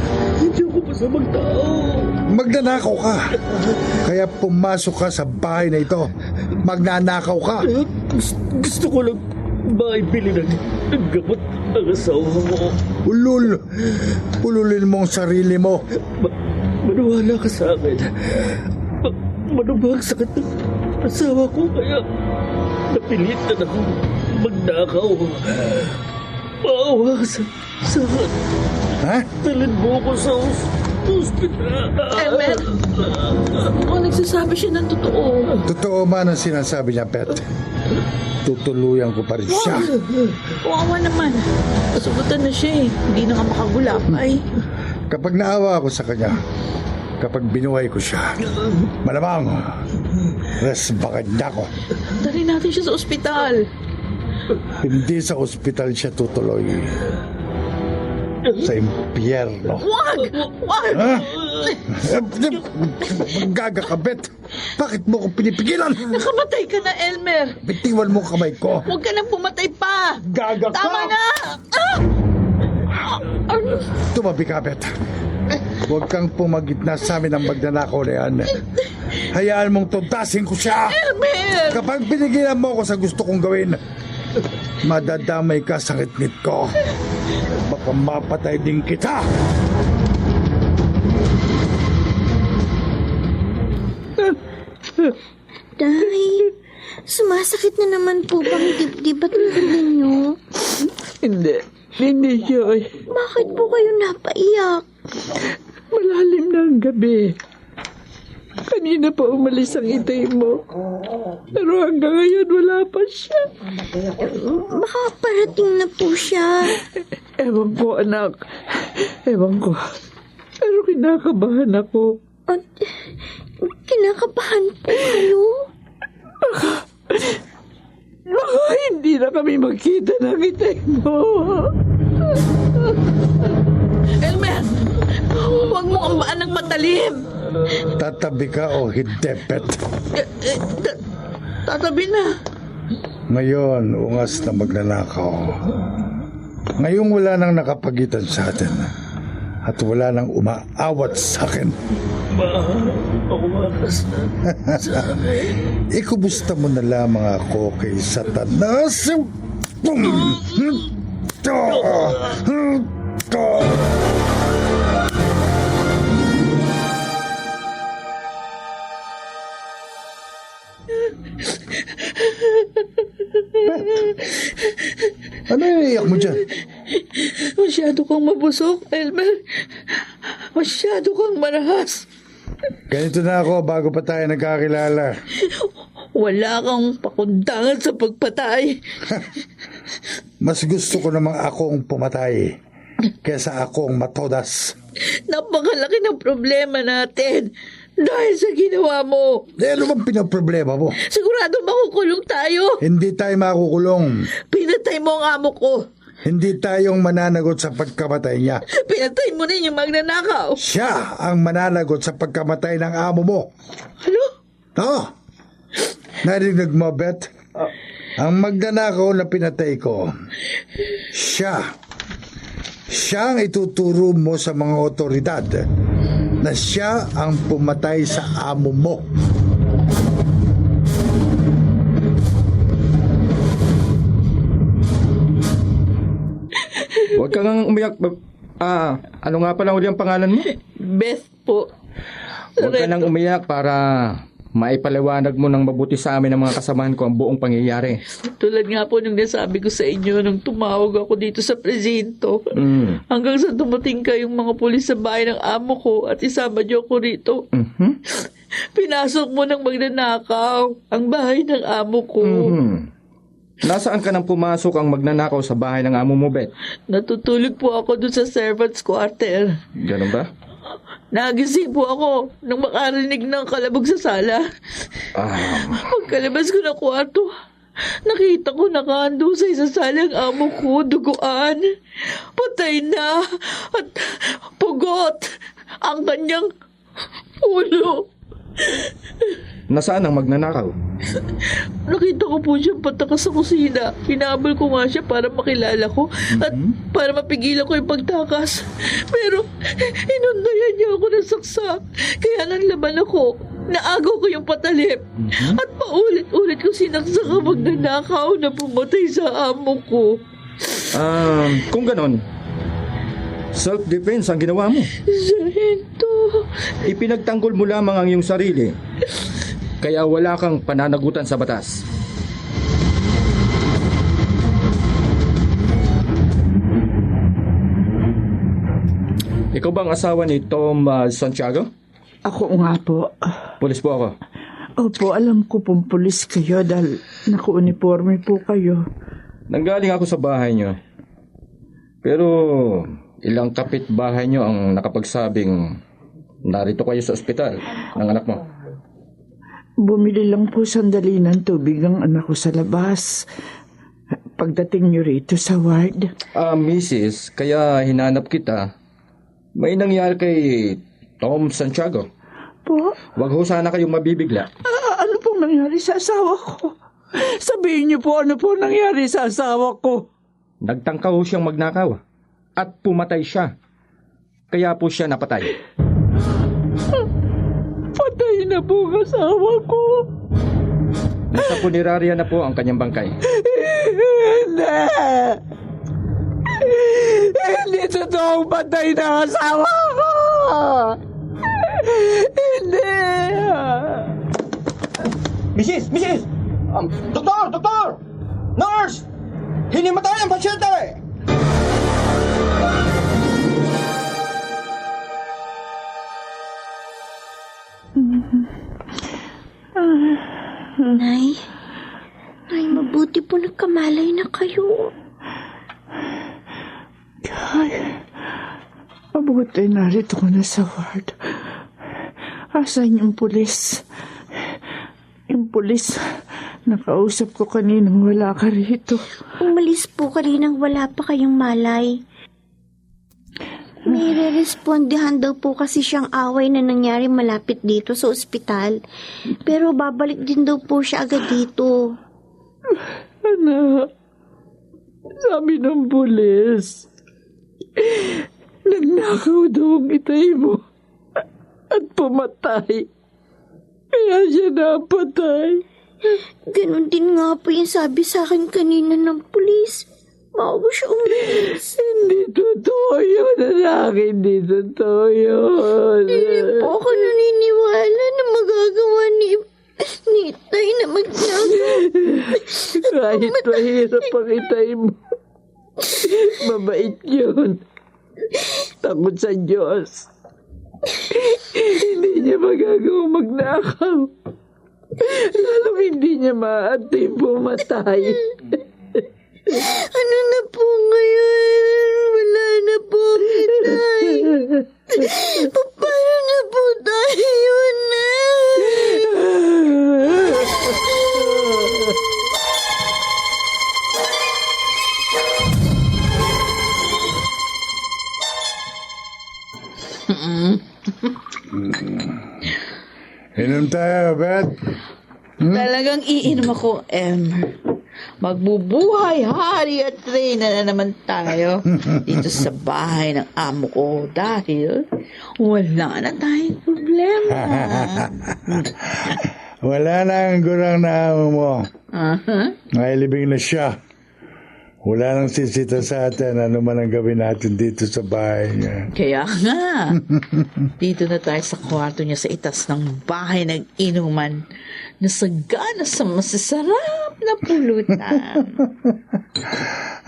Speaker 7: masamang tao.
Speaker 4: Magnanakaw ka. Kaya pumasok ka sa bahay na ito. Magnanakaw ka.
Speaker 7: Gusto ko lang maibili ng gamot ang asawa mo.
Speaker 4: Ululin mo ang sarili mo.
Speaker 7: Maniwala ka sa akin. Manubang sakit ng asawa ko kaya napilitan ako magnakaw. Maawa ka sa akin.
Speaker 4: Ha?
Speaker 7: Dalhin mo ko sa ospital.
Speaker 5: Elmer, mukhang nagsasabi siya ng totoo.
Speaker 4: Totoo man ang sinasabi niya, Pet. Tutuluyan ko pa rin siya.
Speaker 5: Kawawa naman. Pasugutan na siya eh. Hindi na nga makagulapay.
Speaker 4: Kapag naawa ako sa kanya, kapag binuhay ko siya, malamang resbakan niya ako.
Speaker 5: Dari natin siya sa ospital.
Speaker 4: Hindi sa ospital siya tutuloy. Sa impyerno.
Speaker 5: Wag! Wag!
Speaker 4: Ha? Gaga ka, Bet. Bakit mo ko pinipigilan?
Speaker 5: Nakamatay ka na, Elmer.
Speaker 4: Bitiwan mo kamay ko.
Speaker 5: Huwag ka nang pumatay pa.
Speaker 4: Gaga ka!
Speaker 5: Tama na!
Speaker 4: Tumabi ka, Bet. Huwag kang pumagitna sa amin ng magnanakaw na yan. Hayaan mong tuntasin ko siya.
Speaker 5: Elmer!
Speaker 4: Kapag pinigilan mo ako sa gusto kong gawin, madadamay ka sa ngit ko. Baka mapatay din kita.
Speaker 2: Day, sumasakit na naman po bang dibdib at ulo ninyo?
Speaker 6: Hindi, Joy.
Speaker 2: Bakit po kayo napaiyak?
Speaker 6: Malalim na ang gabi. Kanina pa umalis ang itay mo. Pero hanggang ngayon wala pa siya.
Speaker 2: Baka parating na po siya.
Speaker 6: Ewan ko, anak. Ewan ko. Pero kinakabahan ako.
Speaker 2: At kinakabahan po kayo?
Speaker 6: Baka hindi na kami magkita ng itay mo.
Speaker 5: Elmer! Huwag mo ambaan ng matalim.
Speaker 4: Tatabi ka o hindi, Pet.
Speaker 5: Tatabi na.
Speaker 4: Ngayon, ungas na magnanakaw. Ngayon wala nang nakapagitan sa atin. At wala nang umaawat sa akin.
Speaker 7: Mawakas na sa akin.
Speaker 4: Ikumusta mo na lamang ako kay Satanas. Ano iiyak mo dyan?
Speaker 5: Masyado kang mabusok, Elmer. Masyado kang marahas.
Speaker 4: Ganito na ako bago pa tayo nagkakilala.
Speaker 5: Wala kang pakundangan sa pagpatay.
Speaker 4: Mas gusto ko namang akong pumatay kesa akong matodas.
Speaker 5: Napakalaki ng problema natin dahil sa ginawa mo.
Speaker 4: Ano bang pinaproblema mo?
Speaker 5: Sigurado makukulong tayo.
Speaker 4: Hindi tayo makukulong.
Speaker 5: Pinatay mo ang amo ko.
Speaker 4: Hindi tayong mananagot sa pagkamatay niya.
Speaker 5: Pinatay mo rin yung magnanakaw.
Speaker 4: Siya ang mananagot sa pagkamatay ng amo mo.
Speaker 5: Ano?
Speaker 4: Oo. Narinig mo, Bet? Ang magnanakaw na pinatay ko, siya ang ituturo mo sa mga otoridad na siya ang pumatay sa amo mo.
Speaker 9: Huwag ka ngang umiyak. Ano nga pala uli ang pangalan mo?
Speaker 5: Beth po.
Speaker 9: Huwag ka nang umiyak para maipaliwanag mo ng mabuti sa amin ng mga kasamahan ko ang buong pangyayari.
Speaker 6: Tulad nga po nung nasabi ko sa inyo nung tumawag ako dito sa presinto. Hanggang sa dumating kayong mga pulis sa bahay ng amo ko at isama niyo ako rito. Pinasok mo ng magnanakaw ang bahay ng amo ko.
Speaker 9: Nasaan ka nang pumasok ang magnanakaw sa bahay ng amo mo, Beth?
Speaker 6: Natutulog po ako dun sa servants quarter.
Speaker 9: Ganun ba?
Speaker 6: Nagising po ako nang makarinig ng kalabog sa sala. Pagkalabas ko ng kwarto, nakita ko nakahandusay sa sala ang amo ko, duguan. Patay na at pugot ang kanyang ulo.
Speaker 9: Nasaan ang magnanakaw?
Speaker 6: Nakita ko po siyang patakas sa kusina. Hinabol ko nga siya para makilala ko at para mapigilan ko yung pagtakas. Pero inundayan niya ako ng saksa. Kaya nanlaban ako. Naagaw ko yung patalip. At paulit-ulit ko sinaksak ang magnanakaw na pumatay sa amo ko.
Speaker 9: Kung ganon, self-defense ang ginawa mo.
Speaker 6: Sargento.
Speaker 9: Ipinagtanggol mo lamang ang iyong sarili. Kaya wala kang pananagutan sa batas. Ikaw bang asawa ni Tom Santiago?
Speaker 6: Ako nga po.
Speaker 9: Pulis po ako.
Speaker 6: Opo, alam ko pong pulis kayo dahil naka-uniforme po kayo.
Speaker 9: Nanggaling ako sa bahay niyo. Pero ilang kapitbahay niyo ang nakapagsabing narito kayo sa ospital ng anak mo.
Speaker 6: Bumili lang po sandali ng tubig ang anak ko sa labas. Pagdating niyo rito sa ward.
Speaker 9: Mrs., kaya hinanap kita. May nangyari kay Tom Santiago.
Speaker 6: Po?
Speaker 9: Huwag ho sana kayong mabibigla.
Speaker 6: Ano pong nangyari sa asawa ko? Sabihin niyo po ano po nangyari sa asawa ko.
Speaker 9: Nagtangka ho siyang magnakaw at pumatay siya. Kaya po siya napatay.
Speaker 6: Patay na po ang asawa ko.
Speaker 9: Nasa punerarya na po ang kanyang bangkay.
Speaker 6: Hindi! Hindi totoong patay na ang asawa ko! Hindi!
Speaker 9: Mrs! Doktor! Nurse! Hinimatay ang pasyente!
Speaker 2: Nay, mabuti po nagkamalay na kayo.
Speaker 6: Mabuti narito ko na sa ward. Asan yung pulis? Yung pulis, nakausap ko kaninang wala ka rito.
Speaker 2: Umalis po kaninang wala pa kayong malay. May re-respondihan daw po kasi siyang away na nangyari malapit dito sa ospital. Pero babalik din daw po siya agad dito.
Speaker 6: Anak, sabi ng pulis, nagnakaw daw ang itay mo at pumatay. Kaya siya napatay.
Speaker 2: Ganon din nga po yung sabi sa akin kanina ng pulis. Bago siya umalis.
Speaker 6: Hindi totoo yun, anak. Hindi totoo yun.
Speaker 2: Hindi po ako naniniwala na magagawa ni Tay na magnakaw.
Speaker 6: Kahit mahirap ang itay mo, mabait yun. Takot sa Diyos. Hindi niya magagawang magnakaw. Lalong hindi niya maating pumatay.
Speaker 2: Ano na po ngayon? Wala na po, Tay. Paano na po tayo, Nay?
Speaker 4: Inom tayo, Beth.
Speaker 5: Talagang iinom ako, Elmer. Magbubuhay, hari at reyna na naman tayo dito sa bahay ng amo ko dahil wala na tayong problema.
Speaker 4: Wala na ang gurang na amo mo.
Speaker 5: Uh-huh.
Speaker 4: Nailibing na siya. Wala nang sisita sa atin ano man ang gawin natin dito sa bahay niya.
Speaker 6: Kaya nga, dito na tayo sa kwarto niya sa itas ng bahay ng inuman na sagana sa masasarap na pulutan.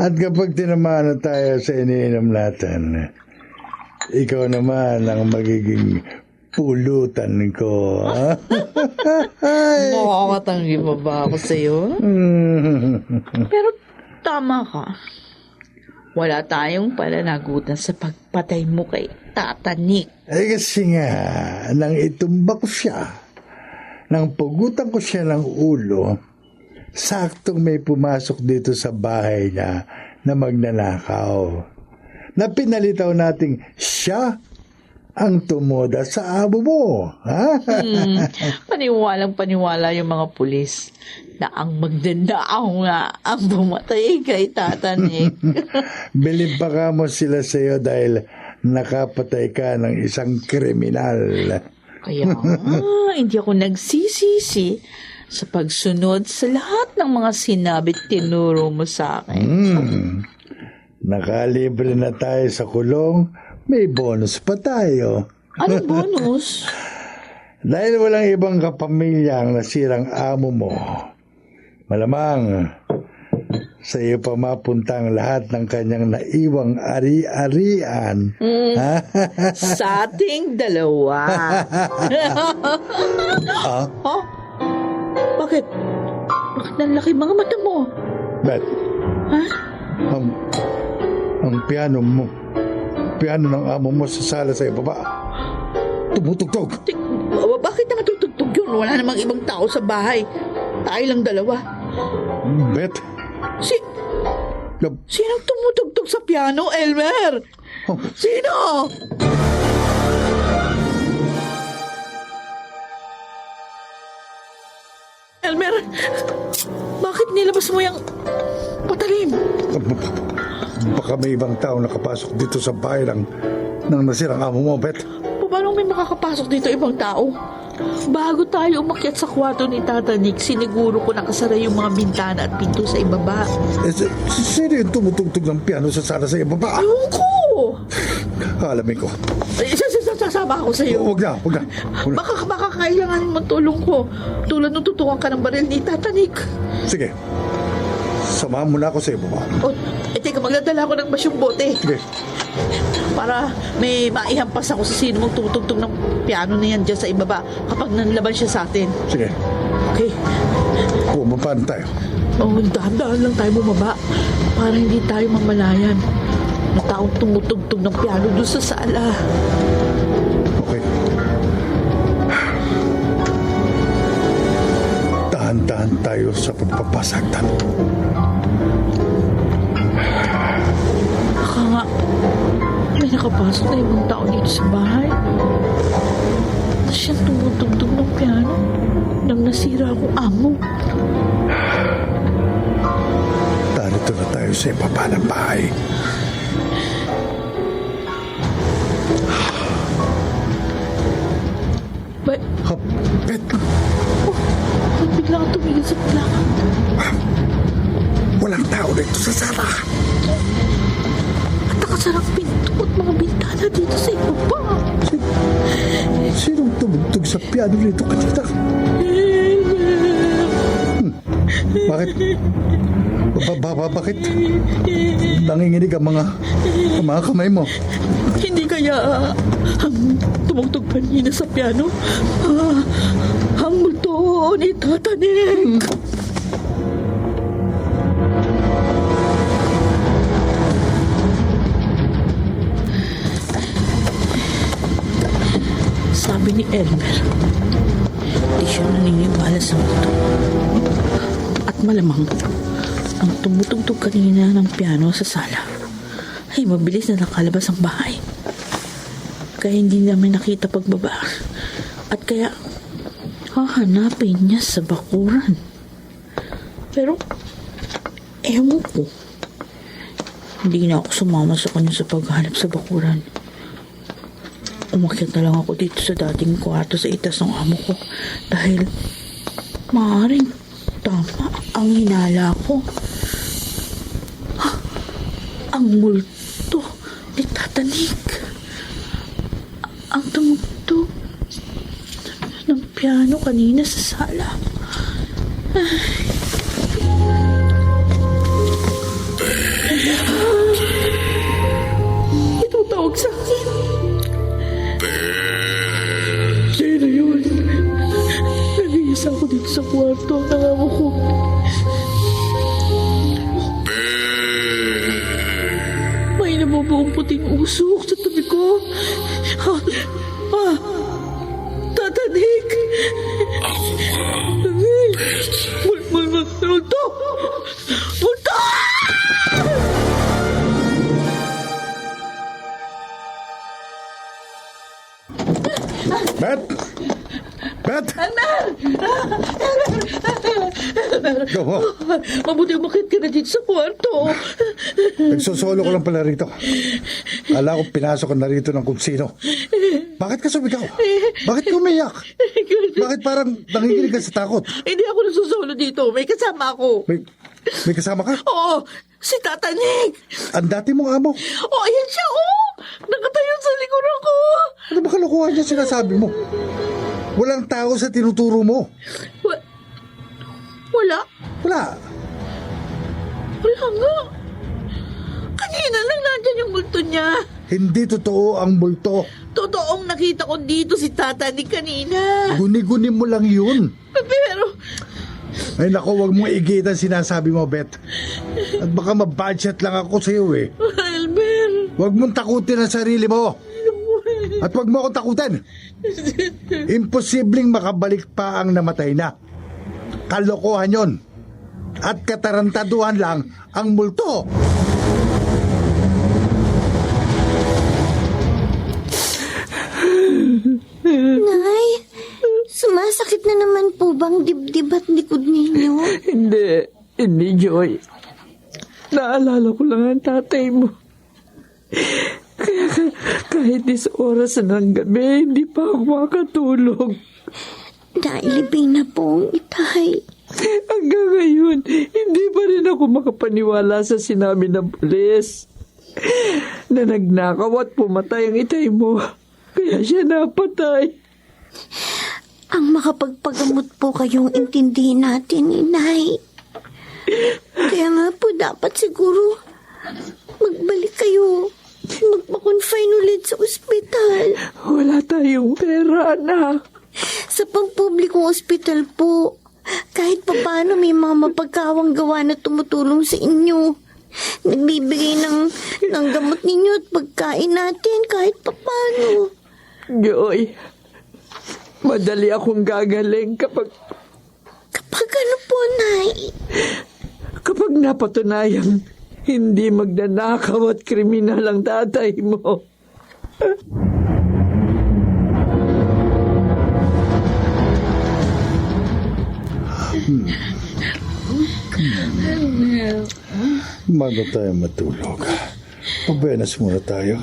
Speaker 4: At kapag tinamaan na tayo sa iniinom natin, ikaw naman ang magiging pulutan ko.
Speaker 6: Makakatanggi pa ba ako sa'yo? Pero tama ka. Wala tayong pananagutan sa pagpatay mo kay Tata Nick.
Speaker 4: Kasi nga, nang itumba ko siya, nang pugutan ko siya ng ulo, saktong may pumasok dito sa bahay niya na magnanakaw. Na pinalitaw nating siya ang tumoda sa amo mo. Ha?
Speaker 6: Paniwalang paniwala yung mga pulis na ang magnanakaw nga ang bumatay kay Tata Nick.
Speaker 4: Bilib pa ka mo sila sa'yo dahil nakapatay ka ng isang kriminal.
Speaker 6: Kaya hindi ako nagsisisi sa pagsunod sa lahat ng mga sinabi tinuro mo sa akin.
Speaker 4: Nakalibre na tayo sa kulong, may bonus pa tayo.
Speaker 6: Anong bonus?
Speaker 4: Dahil walang ibang kapamilya ang nasirang amo mo, malamang sa iyo pa mapunta ang lahat ng kanyang naiwang ari-arian.
Speaker 6: Sa ating dalawa. Oh? Bakit? Bakit nanlaki mga mata mo?
Speaker 4: Bet,
Speaker 6: Ha?
Speaker 4: ang piano ng amo mo sa sala sa ibaba, tumutugtog.
Speaker 6: Bakit naman tutugtog yun? Wala namang ibang tao sa bahay. Tayo lang dalawa.
Speaker 4: Bet,
Speaker 6: Sinong tumutugtog sa piano, Elmer? Sino? Elmer, bakit nilabas mo yung patalim?
Speaker 4: baka may ibang tao nakapasok dito sa bahay ng nasirang amo mo, Bet.
Speaker 6: Paano may makakapasok dito ibang tao? Bago tayo umakyat sa kwarto ni Tata Nick, siniguro ko nakasara yung mga bintana at pinto sa ibaba.
Speaker 4: Sino yung tumutugtog ng piano sa sala sa ibaba?
Speaker 6: Ewan ko!
Speaker 4: Alamin ko.
Speaker 6: Sasama ako sa'yo.
Speaker 4: Huwag na.
Speaker 6: Baka kailangan mo tulong ko. Tulad nung tutukan ka ng baril ni Tata Nick.
Speaker 4: Sige. Samahan mo na ako sa ibaba.
Speaker 6: Teka, magdadala ako ng masyong bote.
Speaker 4: Sige.
Speaker 6: Para may maihampas ako sa sino mong tumutugtog ng piano na yan dyan sa ibaba kapag nanlaban siya sa atin.
Speaker 4: Sige.
Speaker 6: Okay.
Speaker 4: Bumaba na tayo.
Speaker 6: Dahan-dahan lang tayo bumaba para hindi tayo mamalayan na taong tumutugtog ng piano doon sa sala.
Speaker 4: Okay. Dahan-dahan tayo sa pagpapasagtan.
Speaker 6: Baka nga may nakapasok na ibang tao dito sa bahay. Tapos siyang tumutugtog ng piano nang nasira akong amo.
Speaker 4: Narito na tayo sa ibaba ng bahay. Bet,
Speaker 6: Ba't bigla ka tumigil sa plakan?
Speaker 4: walang tao dito sa sala.
Speaker 6: At nakasarang pinto at mga bintana dito sa ibaba.
Speaker 4: Sinong tumugtog sa piano nito kanina? Bakit? Bakit? Nanginginig ang mga kamay mo.
Speaker 6: Hindi kaya ang tumugtog kanina sa piano ang multo ni Tata Nick. Sabi ni Elmer, di siya naniniwala sa multo. At malamang ang tumutugtog kanina ng piano sa sala ay mabilis na nakalabas ang bahay. Kaya hindi namin nakita pagbaba. At kaya hahanapin niya sa bakuran. Pero ewan ko. Hindi na ako sumama sa kanya sa paghanap sa bakuran. Umakyat na lang ako dito sa dating kwarto sa itas ng amo ko. Dahil maaaring tama ang hinala ko. Ang multo ni Tatanik. Ang tumugtog ng piano kanina sa sala. Ito tawag sa akin. Sino yun? Nag-iisa ako dito sa kwarto. Nangako ko. May nabubuong puting usok sa tabi ko. Tatanik!
Speaker 3: Ako nga.
Speaker 6: Multo! Multo!
Speaker 4: Bet! Bet! Go.
Speaker 6: Mabuti umakit ka na dito sa kwarto.
Speaker 4: Nagsusolo ko lang pala rito. Ala ko pinasok ko na rito ng kung sino. Bakit ka sumigaw? Bakit ka umiyak? Bakit parang nanginginig ka sa takot?
Speaker 6: Hindi ako nasusolo dito. May kasama ako.
Speaker 4: May kasama ka?
Speaker 6: Oo, si Tatanik.
Speaker 4: Ang dati mong amo.
Speaker 6: Oh, ayan siya, oh. Nakatayo sa likuran ko.
Speaker 4: Ano ba kalokohan niya sinasabi mo? Walang tao sa tinuturo mo.
Speaker 6: Wala.
Speaker 4: Wala.
Speaker 6: Wala nga. Kanina lang nandyan yung multo niya.
Speaker 4: Hindi totoo ang multo.
Speaker 6: Totoong nakita ko dito si Tatanik kanina.
Speaker 4: Guni-guni mo lang yun.
Speaker 6: Pero,
Speaker 4: Ay nako, wag mong igitan sinasabi mo, Bet. At baka mabudget lang ako sa iyo eh.
Speaker 6: Albert.
Speaker 4: Wag mong takutin ang sarili mo. At wag mo akong takutin. Imposibleng makabalik pa ang namatay na. Kalokohan yon. At katarantaduhan lang ang multo.
Speaker 2: Nay, sumasakit na naman po bang dibdib at likod ninyo?
Speaker 6: Hindi, Joy. Naalala ko lang ang tatay mo. Kaya kahit oras ng gabi, hindi pa ako makatulog.
Speaker 2: Nailibing na po ang itay.
Speaker 6: Hanggang ngayon, hindi pa rin ako makapaniwala sa sinabi ng pulis na nagnakaw at pumatay ang itay mo. Kaya siya napatay.
Speaker 2: Ang makapagpagamot po kayong intindihin natin, Inay. Kaya nga po dapat siguro magbalik kayo. Magpa-confine ulit sa ospital.
Speaker 6: Wala tayong pera, anak.
Speaker 2: Sa pampublikong ospital po. Kahit pa paano may mga mapagkawang gawa na tumutulong sa inyo. Nagbibigay ng gamot ninyo at pagkain natin kahit pa paano.
Speaker 6: Joy, madali akong gagaling kapag
Speaker 2: ano po, Nay?
Speaker 6: kapag napatunayang hindi magnanakaw at kriminal ang tatay mo.
Speaker 4: Bago tayo matulog, pabenas muna tayo.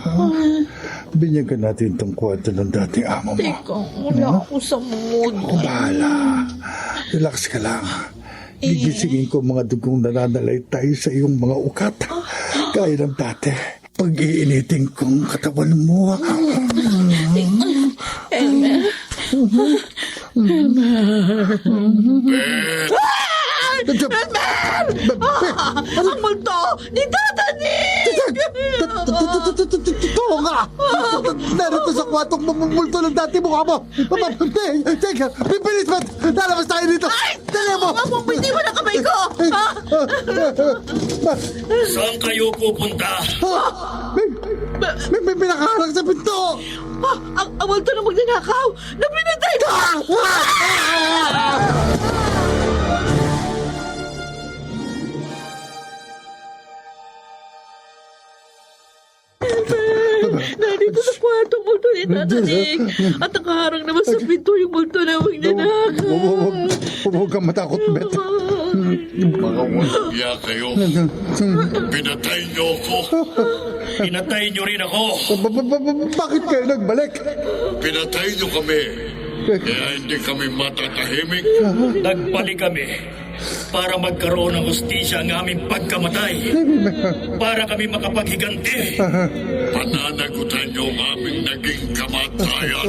Speaker 4: Binyagan natin itong kwarto ng dating amo mo.
Speaker 6: Teka, wala ako sa mood.
Speaker 4: Ako bahala. Relax ka lang. Gigisingin ko mga dugong nananalaytay sa iyong mga ukat. Kaya ng dati. Pag-iinitin kong katawan mo.
Speaker 6: Ang multo ni Tatanik!
Speaker 4: Totoo nga! Narito sa kwartong mamumulto ng dati mukha mo! Teka! Pipilit ba't? Lalabas tayo dito! Dali mo!
Speaker 6: Hindi mo na kamay ko!
Speaker 3: Saan kayo pupunta?
Speaker 4: May pinakaharang sa pinto!
Speaker 6: Ang multo na magnanakaw na pinatay na! Nandito sa kwarto multo ni Tatanik. At nakaharang naman sa pinto yung multo na magnanakaw.
Speaker 4: Huwag kang matakot, Bet.
Speaker 3: Mga wala kayo. Pinatay niyo ako. Pinatay niyo rin ako.
Speaker 4: Bakit kayo nagbalik?
Speaker 3: Pinatay niyo kami. Kaya hindi kami matatahimik. Nagbalik kami para magkaroon ng hustisya ang aming pagkamatay. Para kami makapaghiganti.
Speaker 1: Pananagutan niyo ang aming naging kamatayan.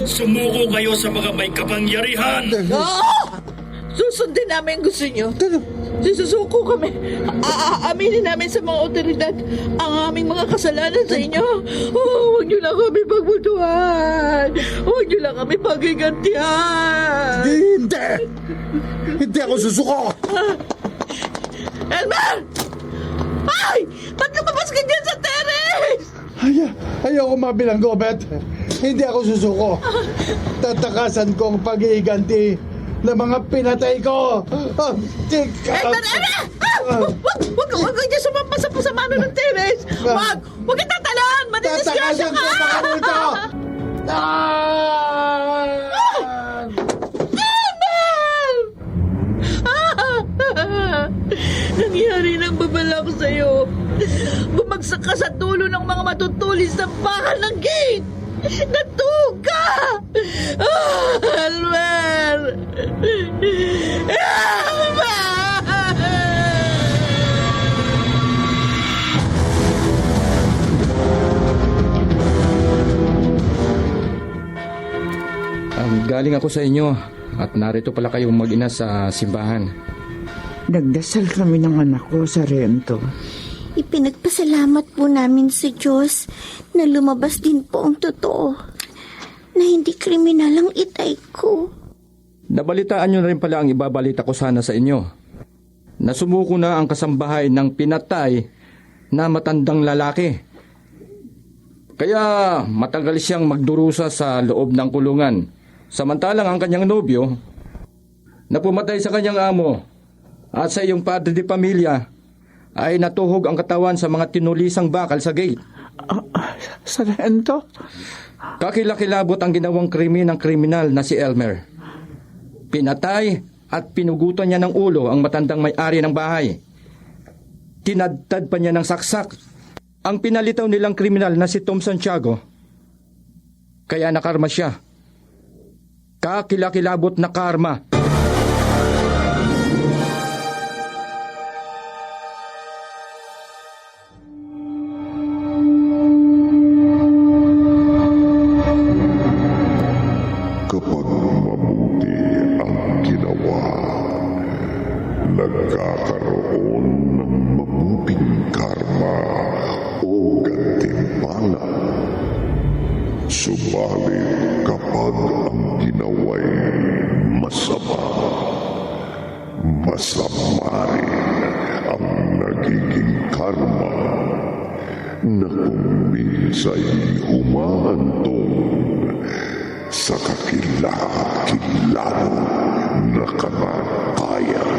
Speaker 3: Sumuko kayo sa mga may kapangyarihan.
Speaker 6: Oo! Susundin namin ang gusto nyo. Susuko kami. Aaminin namin sa mga otoridad ang aming mga kasalanan sa inyo. Oh, huwag nyo lang kami pagbutuhan. Huwag nyo lang kami paghigantihan.
Speaker 4: Hindi! Hindi ako susuko!
Speaker 6: Elmer! Ay! Ba't lumabas ka dyan sa terrace?
Speaker 4: Ayoko mabilanggo, Bet. Hindi ako susuko. Tatakasan ko ang pag-iiganti ng mga pinatay ko.
Speaker 6: Elmer! Huwag ka dyan sumampa sa pasamano ng terrace. Huwag ka tatalan. Madidisgrasya
Speaker 4: Tatakasan
Speaker 6: ka.
Speaker 4: ko ang mga multo!
Speaker 6: Nangyari ng babala ko sa'yo. Bumagsak ka sa dulo ng mga matutulis na bakal ng gate. Natuga! Almer!
Speaker 9: Galing ako sa inyo at narito pala kayong mag-ina sa simbahan.
Speaker 10: Nagdasal kami ng anak ko sa rento.
Speaker 2: Ipinagpasalamat po namin sa Diyos na lumabas din po ang totoo. Na hindi kriminal ang itay ko.
Speaker 9: Nabalitaan nyo na rin pala ang ibabalita ko sana sa inyo. Nasumuko na ang kasambahay ng pinatay na matandang lalaki. Kaya matagal siyang magdurusa sa loob ng kulungan. Samantalang ang kanyang nobyo na pumatay sa kanyang amo at sa iyong padre de pamilya ay natuhog ang katawan sa mga tinulisang bakal sa gate.
Speaker 10: Sa rento?
Speaker 9: Kakilakilabot ang ginawang krimen ng kriminal na si Elmer. Pinatay at pinugutan niya ng ulo ang matandang may-ari ng bahay. Tinadtad pa niya ng saksak ang pinalitaw nilang kriminal na si Tom Santiago. Kaya nakarma siya. Kakilakilabot na karma.
Speaker 11: Kapag mabuti ang ginawa, nagkakaroon ng mabuting karma o gantimpala. Subalit kapag ang ginawa'y masama, masama rin ang nagiging karma na kung minsa'y humahantong sa kakilakilalo na kamatayan.